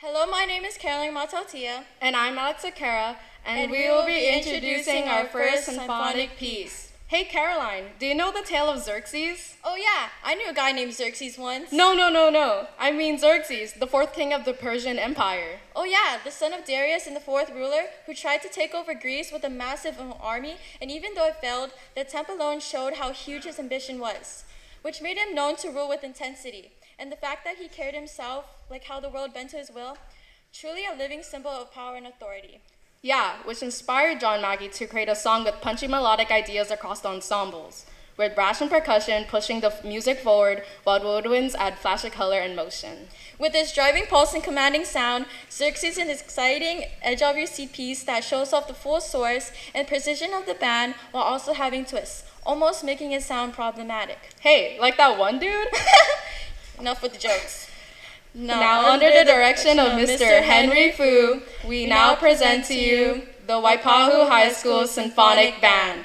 Hello, my name is Caroline Mataltia. And I'm Alexa Cara, and we will be introducing our first symphonic piece. Hey Caroline, do you know the tale of Xerxes? Oh yeah, I knew a guy named Xerxes once. No. I mean Xerxes, the fourth king of the Persian Empire. Oh yeah, the son of Darius and the fourth ruler who tried to take over Greece with a massive army, and even though it failed, the attempt alone showed how huge his ambition was, which made him known to rule with intensity. And the fact that he carried himself like how the world bent to his will, truly a living symbol of power and authority. Yeah, which inspired John Mackey to create a song with punchy melodic ideas across the ensembles, with brass and percussion pushing the music forward while woodwinds add flash of color and motion. With his driving pulse and commanding sound, Xerxes is an exciting, edge-of-your-seat piece that shows off the full source and precision of the band while also having twists, almost making it sound problematic. Hey, like that one dude? Enough with the jokes. Now, under the direction of Mr. Henry Fu, we now present to you the Waipahu High School Symphonic Band.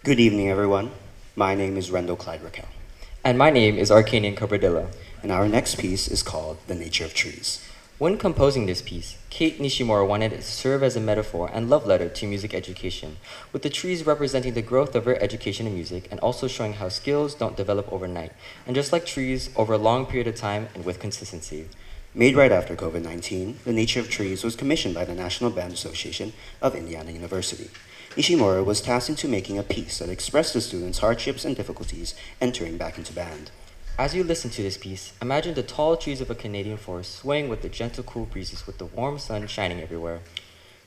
Good evening, everyone. My name is Rendell Clyde Raquel, And my name is Arcanian Cabradillo. and our next piece is called The Nature of Trees. When composing this piece, Kate Nishimura wanted it to serve as a metaphor and love letter to music education, with the trees representing the growth of her education in music and also showing how skills don't develop overnight, and just like trees, over a long period of time and with consistency. Made right after COVID 19, The Nature of Trees was commissioned by the National Band Association of Indiana University. Nishimura was tasked into making a piece that expressed the students' hardships and difficulties entering back into band. As you listen to this piece, imagine the tall trees of a Canadian forest swaying with the gentle cool breezes with the warm sun shining everywhere.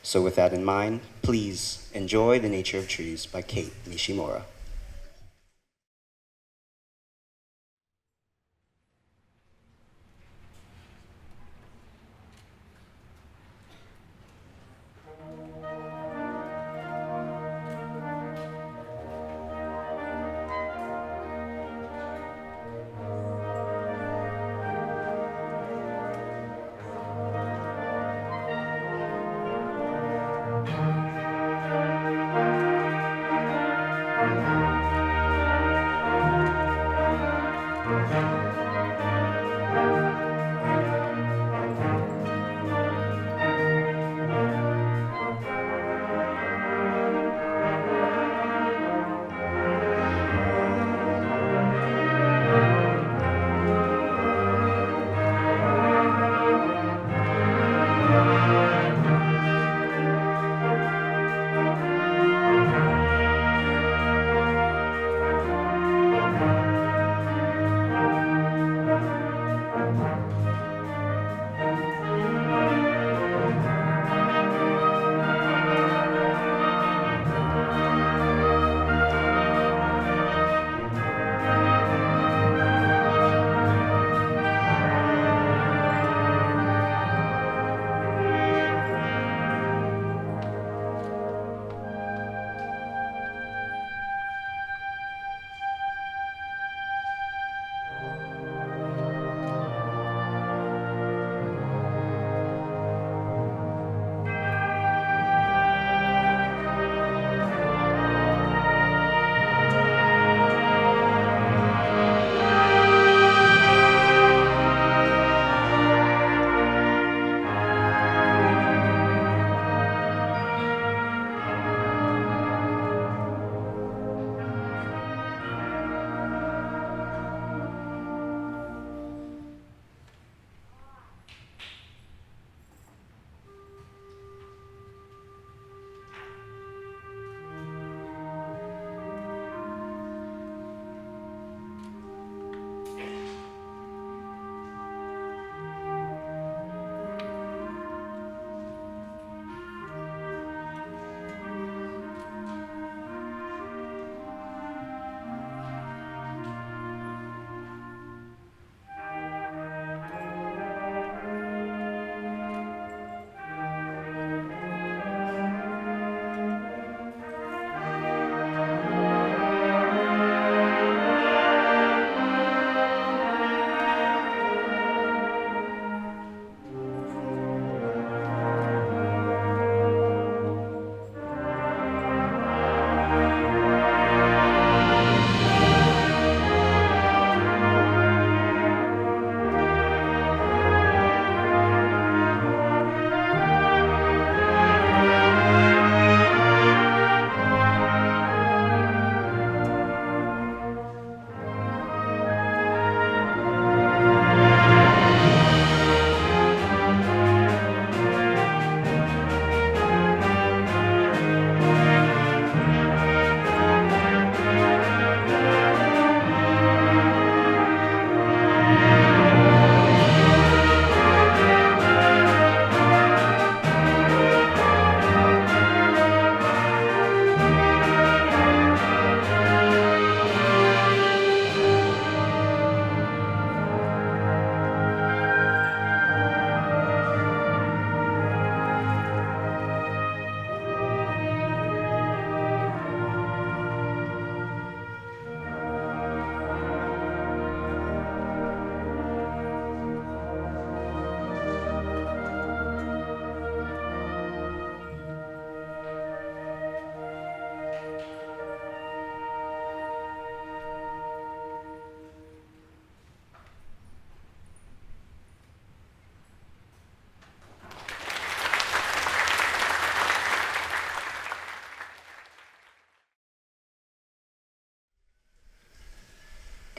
So, with that in mind, please enjoy The Nature of Trees by Kate Nishimura.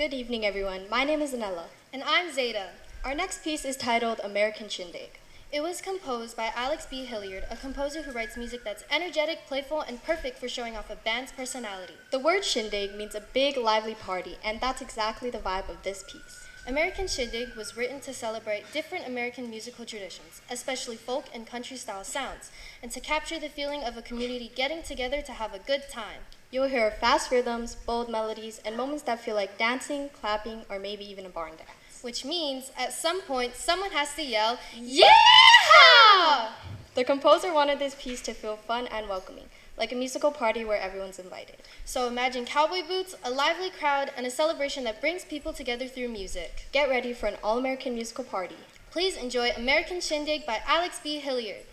Good evening, everyone. My name is Anella. And I'm Zeta. Our next piece is titled American Shindig. It was composed by Alex B. Hilliard, a composer who writes music that's energetic, playful, and perfect for showing off a band's personality. The word shindig means a big, lively party, and that's exactly the vibe of this piece. American Shindig was written to celebrate different American musical traditions, especially folk and country-style sounds, and to capture the feeling of a community getting together to have a good time. You'll hear fast rhythms, bold melodies, and moments that feel like dancing, clapping, or maybe even a barn dance. Which means, at some point, someone has to yell, "Yeah!" The composer wanted this piece to feel fun and welcoming, like a musical party where everyone's invited. So imagine cowboy boots, a lively crowd, and a celebration that brings people together through music. Get ready for an all-American musical party. Please enjoy American Shindig by Alex B. Hilliard.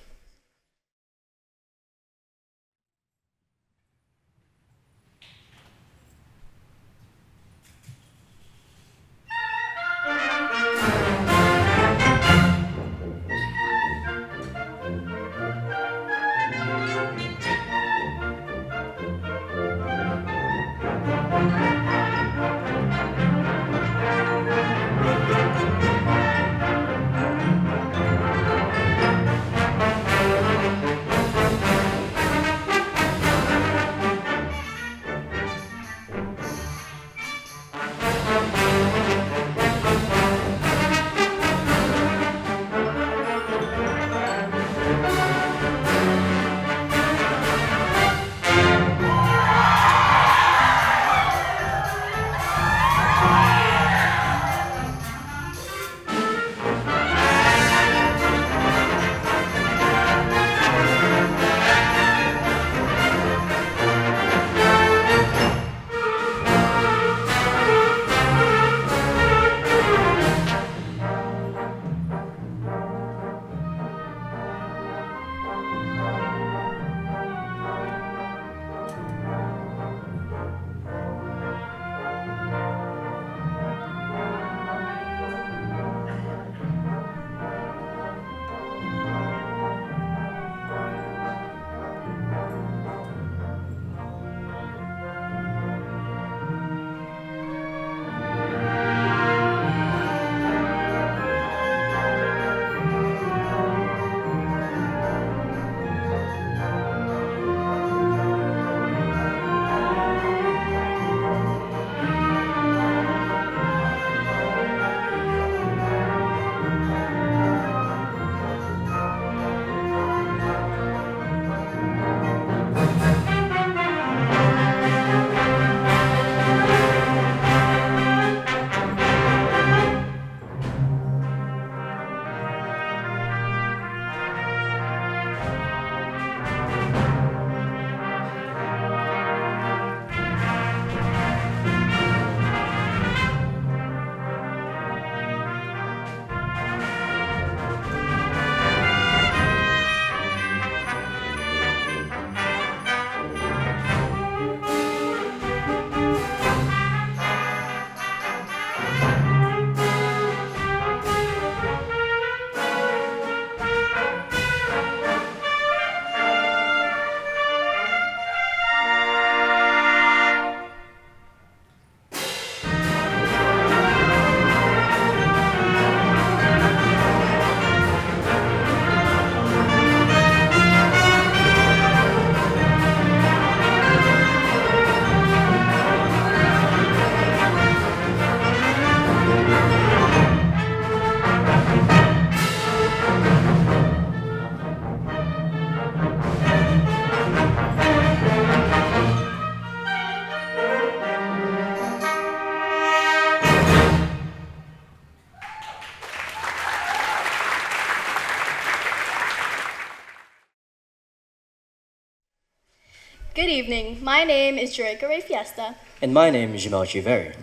Good evening. My name is Jerica Ray Fiesta. And my name is Jamel Chiveri.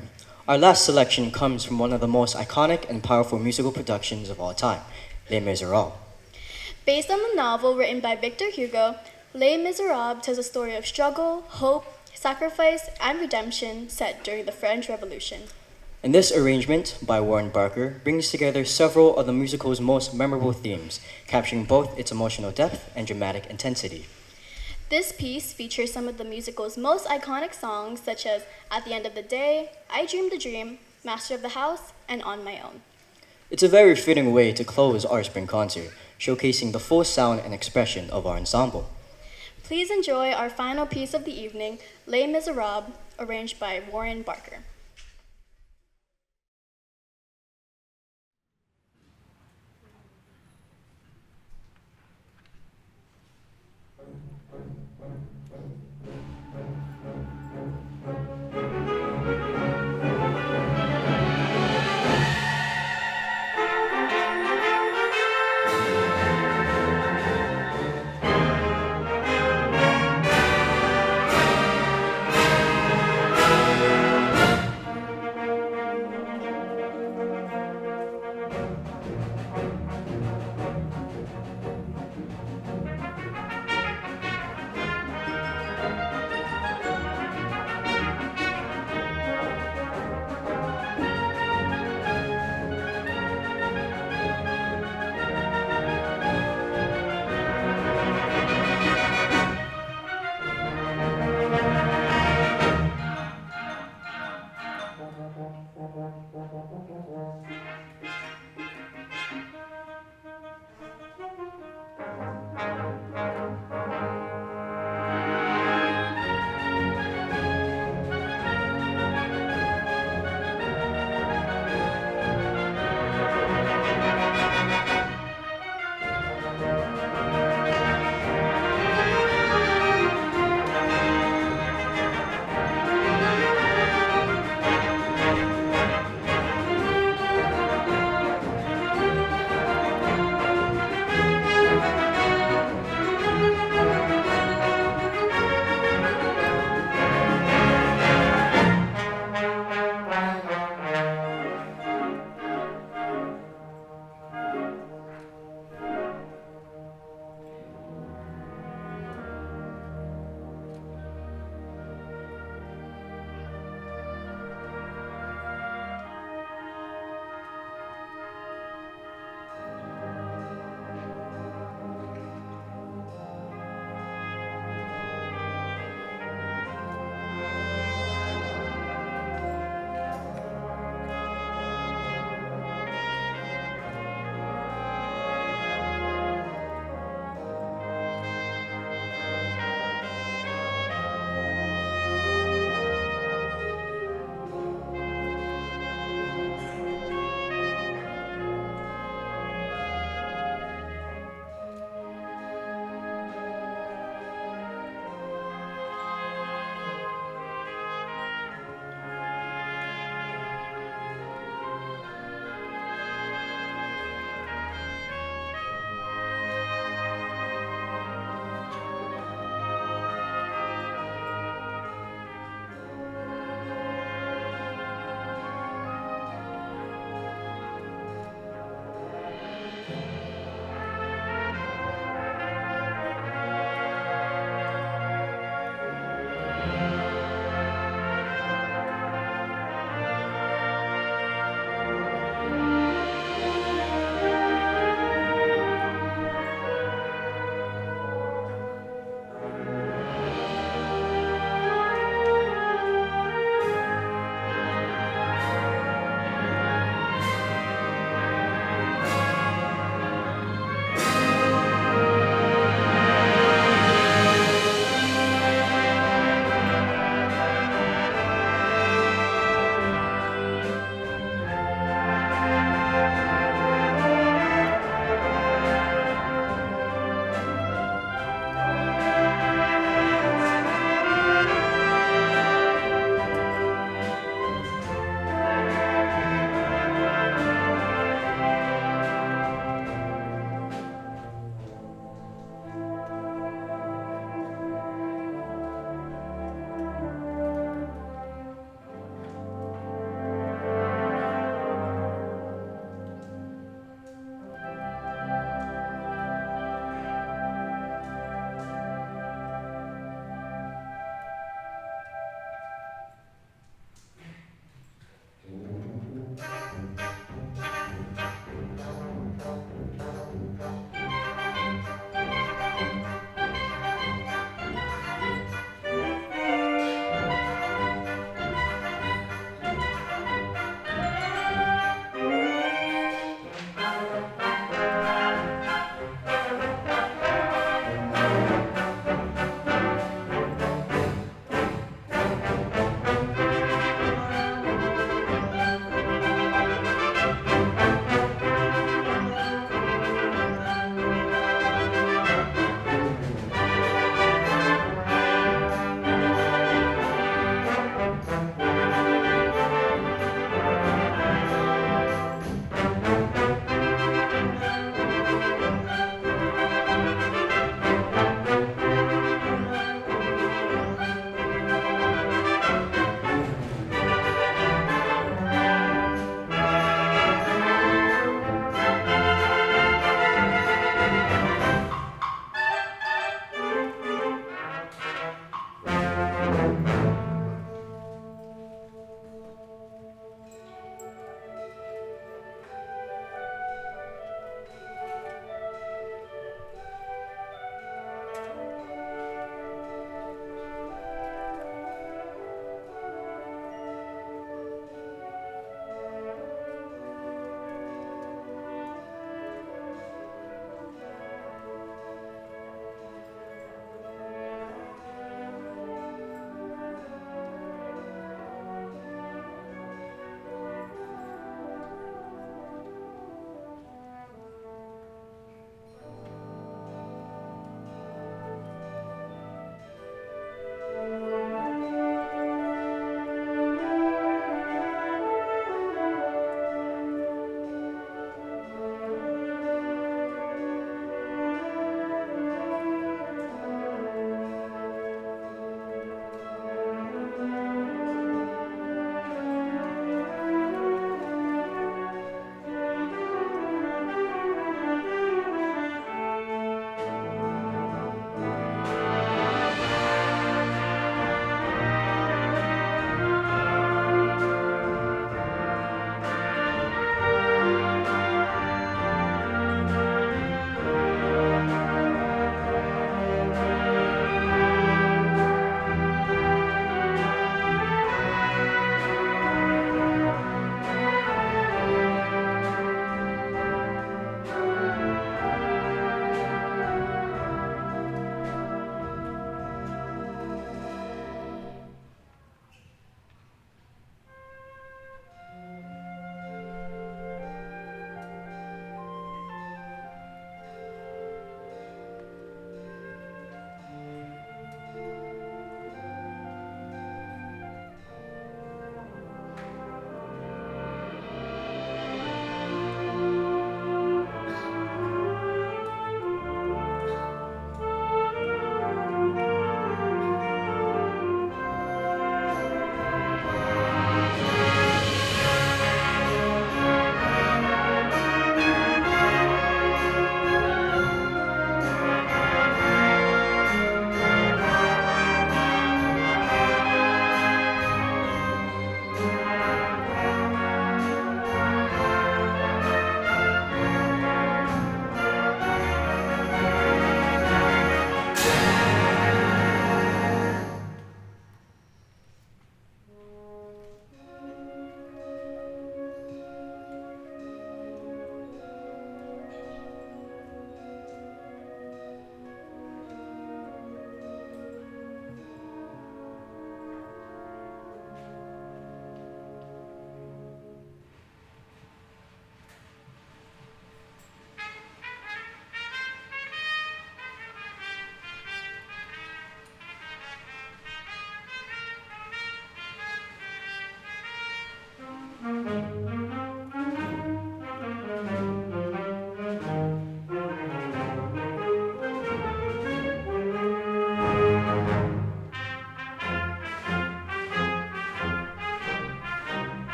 Our last selection comes from one of the most iconic and powerful musical productions of all time, Les Miserables. Based on the novel written by Victor Hugo, Les Miserables tells a story of struggle, hope, sacrifice, and redemption set during the French Revolution. And this arrangement by Warren Barker brings together several of the musical's most memorable themes, capturing both its emotional depth and dramatic intensity. This piece features some of the musical's most iconic songs, such as At the End of the Day, I Dreamed a Dream, Master of the House, and On My Own. It's a very fitting way to close our spring concert, showcasing the full sound and expression of our ensemble. Please enjoy our final piece of the evening, Les Miserables, arranged by Warren Barker.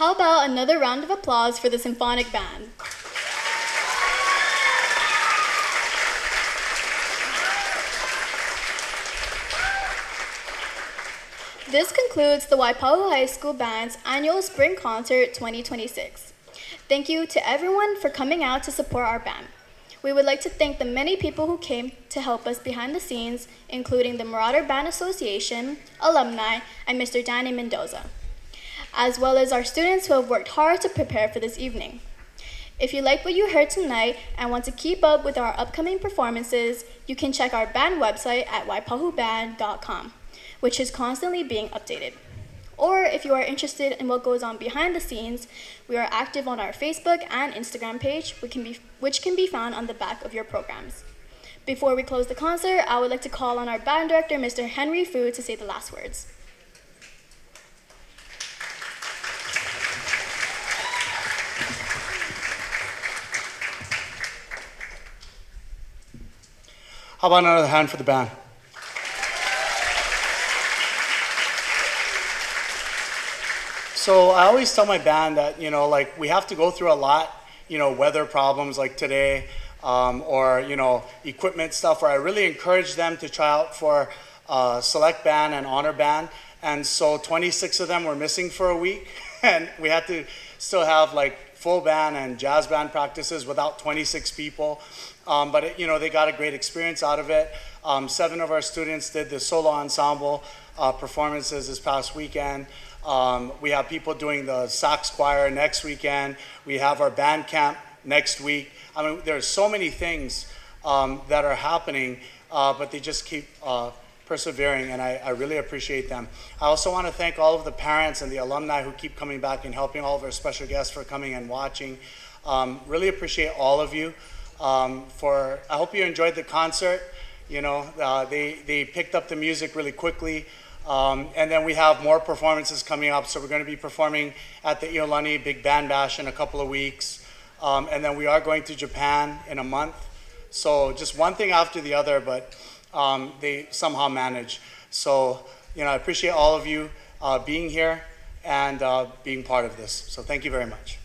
How about another round of applause for the Symphonic Band? This concludes the Waipahu High School Band's annual Spring Concert 2026. Thank you to everyone for coming out to support our band. We would like to thank the many people who came to help us behind the scenes, including the Marauder Band Association, alumni, and Mr. Danny Mendoza, as well as our students who have worked hard to prepare for this evening. If you like what you heard tonight and want to keep up with our upcoming performances, you can check our band website at waipahuband.com, which is constantly being updated. Or if you are interested in what goes on behind the scenes, we are active on our Facebook and Instagram page, which can be found on the back of your programs. Before we close the concert, I would like to call on our band director, Mr. Henry Fu, to say the last words. How about another hand for the band? So I always tell my band that, like we have to go through a lot, weather problems like today, or, equipment stuff, where I really encourage them to try out for select band and honor band. And so 26 of them were missing for a week, and we had to still have like full band and jazz band practices without 26 people. But they got a great experience out of it. 7 of our students did the solo ensemble performances this past weekend. We have people doing the sax choir next weekend. We have our band camp next week. I mean, there's so many things that are happening, but they just keep persevering, and I really appreciate them. I also want to thank all of the parents and the alumni who keep coming back and helping, all of our special guests for coming and watching. Really appreciate all of you. I hope you enjoyed the concert. They picked up the music really quickly. And then we have more performances coming up. So we're going to be performing at the Iolani Big Band Bash in a couple of weeks. And then we are going to Japan in a month. So just one thing after the other, but they somehow manage. So, I appreciate all of you being here and being part of this. So thank you very much.